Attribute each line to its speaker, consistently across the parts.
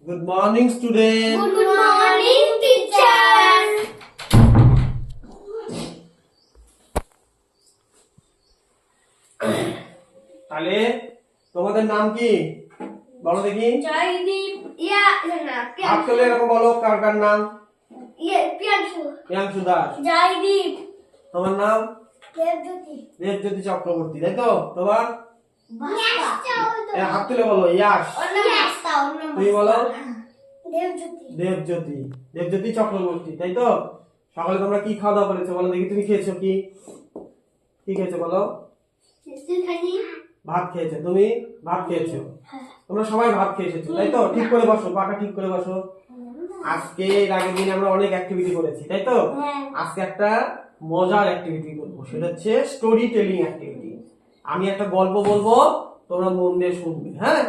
Speaker 1: Good morning, student.
Speaker 2: Good morning, teacher.
Speaker 1: তাহলে তোমাদের নাম কি বলো দেখি।
Speaker 2: জয়দীপ
Speaker 1: হাত তুলে এরকম বলো কার কার নাম।
Speaker 2: প্রিয়াংশু।
Speaker 1: প্রিয়াংশু দাস।
Speaker 2: জয়দীপ।
Speaker 1: তোমার নাম
Speaker 2: দেবজ্যোতি।
Speaker 1: দেবজ্যোতি চক্রবর্তী, তাই তো? তোমার
Speaker 2: ভাস্কর।
Speaker 1: হাত তুলে বলো ইয়াশ। তুমি বলো
Speaker 2: দেবজ্যোতি।
Speaker 1: দেবজ্যোতি। দেবজ্যোতি চক্রবর্তী, তাই তো? সকালে তোমরা কি খাওয়া দাওয়া করেছো বলো দেখি। তুমি খেয়েছো কি? কি খেয়েছো বলো? ভাত খেয়েছো। তুমি ভাত খেয়েছো। তোমরা সবাই ভাত খেয়ে এসেছো, তাই তো? ঠিক করে বসো, পাটা ঠিক করে বসো। আজকে এর আগের দিন আমরা অনেক অ্যাক্টিভিটি করেছি, তাই তো? আজকে একটা মজার অ্যাক্টিভিটি করবো, সেটা হচ্ছে স্টোরি টেলিং অ্যাক্টিভিটি। আমি একটা গল্প বলবো, তোমরা মন দিয়ে শুনবে, হ্যাঁ?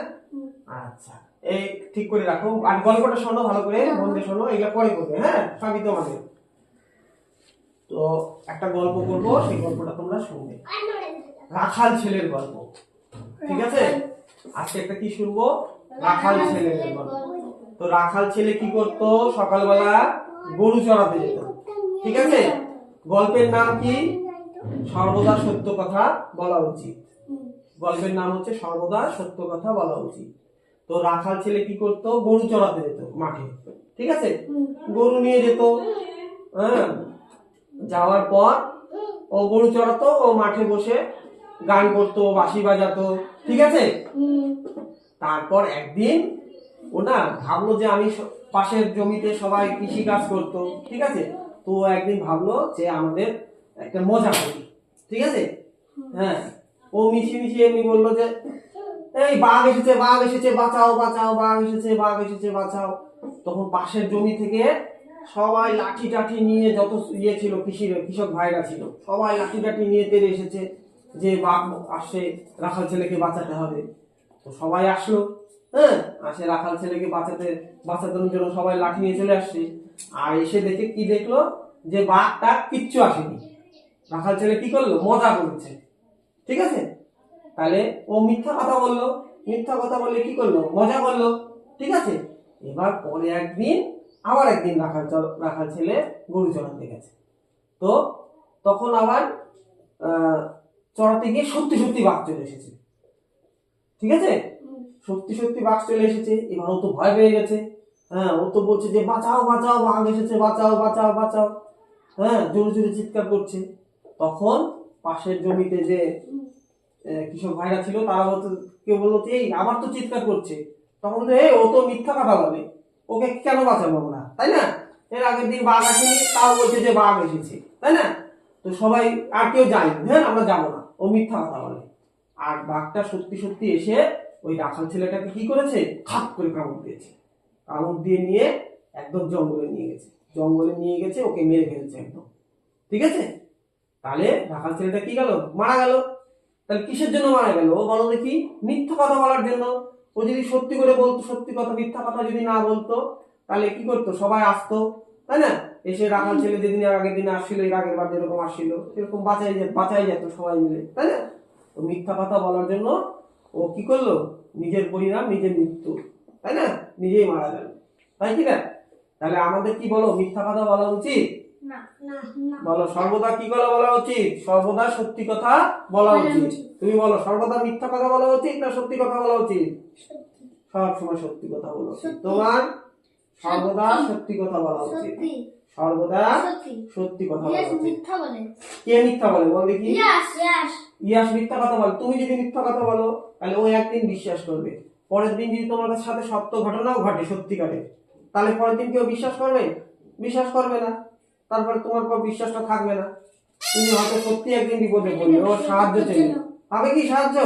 Speaker 1: আচ্ছা, এই ঠিক করে রাখো। আর গল্পটা শোনো ভালো করে, মন দিয়ে শোনো। এগুলো পরে করবে, হ্যাঁ? সবই তোমাদের। তো একটা গল্প করবো, সেই গল্পটা তোমরা শুনবে। রাখাল ছেলের গল্প, ঠিক আছে? আজকে একটা কি শুনবো? রাখাল ছেলের গল্প। তো রাখাল ছেলে কি করতো? সকালবেলা গরু চড়াতে যেত, ঠিক আছে? গল্পের নাম কি? সর্বদা সত্য কথা বলা উচিত। গল্পের নাম হচ্ছে সর্বদা সত্য কথা বলা উচিত। তো রাখাল ছেলে কি করতো? গরু চড়াতে যেত মাঠে, ঠিক আছে? গরু নিয়ে যেত, হ্যাঁ। যাওয়ার পর ও গরু চড়াতো, ও মাঠে বসে গান করতো, বাঁশি বাজাতো, ঠিক আছে? তারপর একদিন ও না ভাবলো যে আমি পাশের জমিতে সবাই কৃষি কাজ করতো, ঠিক আছে? তো একদিন ভাবলো যে আমাদের একটা মজা করি, ঠিক আছে? হ্যাঁ, ও মিশিয়ে মিশিয়ে এমনি বললো যে এই বাঘ এসেছে, বাঘ এসেছে, বাঁচাও বাঁচাও, বাঘ এসেছে, বাঘ এসেছে, বাঁচাও। তখন পাশের জমি থেকে সবাই লাঠি টাঠি নিয়ে, যত ইয়ে ছিল কৃষক ভাইরা ছিল, সবাই লাঠি টাঠি নিয়ে তেড়ে এসেছে যে বাঘ আসছে, রাখাল ছেলেকে বাঁচাতে হবে। তো সবাই আসলো, হ্যাঁ। আসে রাখাল ছেলেকে বাঁচানোর জন্য সবাই লাঠি নিয়ে চলে আসছে। আর এসে দেখে কি দেখলো? যে বাঘটা কিচ্ছু আসেনি। রাখাল ছেলে কি করলো? মজা করেছে, ঠিক আছে? তাহলে ও মিথ্যা কথা বললো। মিথ্যা কথা বললে কি করলো? মজা করলো, ঠিক আছে? এবার পরে একদিন আবার একদিন রাখাল ছেলে গরু চড়াতে গেছে। তো তখন আবার চড়াতে গিয়ে সত্যি সত্যি বাঘ চলে এসেছে, ঠিক আছে? সত্যি সত্যি বাঘ চলে এসেছে। এবার ও তো ভয় পেয়ে গেছে, হ্যাঁ। ও তো বলছে যে বাঁচাও বাঁচাও, বাঘ এসেছে, বাঁচাও বাঁচাও বাঁচাও, হ্যাঁ, জোরে জোরে চিৎকার করছে। তখন পাশের জমিতে যে কৃষক ভাইরা ছিল, তারা বলতো, কেউ বললো এই আবার তো চিৎকার করছে। তখন ও তো মিথ্যা কথা বলে, ওকে কেন বাঁচাবো আমরা, তাই না? এর আগের দিন বাঘ আসেনি, তাও বলছে যে বাঘ এসেছে, তাই না? তো সবাই আর কেউ যায়, হ্যাঁ, আমরা যাবো না, ও মিথ্যা কথা বলে। আর বাঘটা সত্যি সত্যি এসে ওই রাখাল ছেলেটাকে কি করেছে? খাপ করে কামড় দিয়েছে। কামড় দিয়ে নিয়ে একদম জঙ্গলে নিয়ে গেছে। জঙ্গলে নিয়ে গেছে, ওকে মেরে ফেলছে একদম, ঠিক আছে? তাহলে রাখাল ছেলেটা কি গেল? মারা গেল। তাহলে কিসের জন্য মারা গেল? ও বলো দেখি। মিথ্যা কথা বলার জন্য। ও যদি সত্যি করে বলতো, সত্যি কথা, মিথ্যা কথা যদি না বলতো, তাহলে কি করতো? সবাই আসতো, তাই না? এসে রাখাল ছেলে যেদিন আগের দিন আসছিল, এর আগের বার যেরকম আসছিল সেরকম বাঁচাই যেত সবাই মিলে, তাই না? তো মিথ্যা কথা বলার জন্য ও কি করলো? নিজের পরিণাম নিজের মৃত্যু, তাই না? নিজেই মারা গেল, তাই কি না? তাহলে আমাদের কি বলো? মিথ্যা কথা বলা উচিত? বলো সর্বদা কি কথা বলা উচিত? সর্বদা সত্যি কথা বলা উচিত। তুমি বলো সর্বদা মিথ্যা কথা বলা উচিত না সত্যি কথা বলা উচিত? সব সময় সত্যি কথা বলা উচিত। তোমার সর্বদা সত্যি কথা বলা উচিত। সর্বদা সত্যি কথা বলা উচিত। কে মিথ্যা বলে বল দেখি? ইয়াস মিথ্যা কথা বলে। তুমি যদি মিথ্যা কথা বলো, তাহলে ও একদিন বিশ্বাস করবে। পরের দিন যদি তোমার সাথে সত্য ঘটনাও ঘটে সত্যিকারের, তাহলে পরের দিন কেউ বিশ্বাস করবে? বিশ্বাস করবে না। তারপরে তোমার পর বিশ্বাসটা থাকবে না। তুমি হয়তো সত্যি একদিন বিপদে পড়বে, ওর সাহায্য চাইবে, পাবে কি সাহায্য?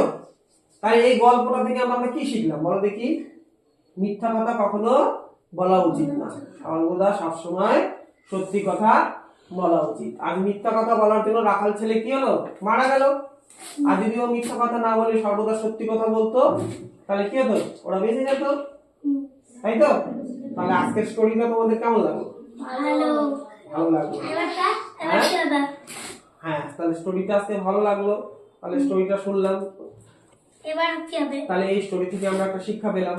Speaker 1: তাই এই গল্পটা থেকে আমরা কি শিখলাম বলো দেখি? মিথ্যা কথা কখনো বলা উচিত না। সর্বদা সবসময় সত্যি কথা বলা উচিত। আর মিথ্যা কথা বলার জন্য রাখাল ছেলে কি হলো? মারা গেল। আর যদি ও মিথ্যা কথা না বলে সর্বদা সত্যি কথা বলতো, তাহলে কি হতো? ওরা বেঁচে যেত, তাই তো? তাহলে আজকের স্টোরিটা তোমাদের কেমন লাগলো? ভালো লাগলো, হ্যাঁ। তাহলে স্টোরিটা আজকে ভালো লাগলো, তাহলে স্টোরিটা শুনলাম।
Speaker 2: এবার কি হবে?
Speaker 1: তাহলে এই স্টোরি থেকে আমরা একটা শিক্ষা পেলাম।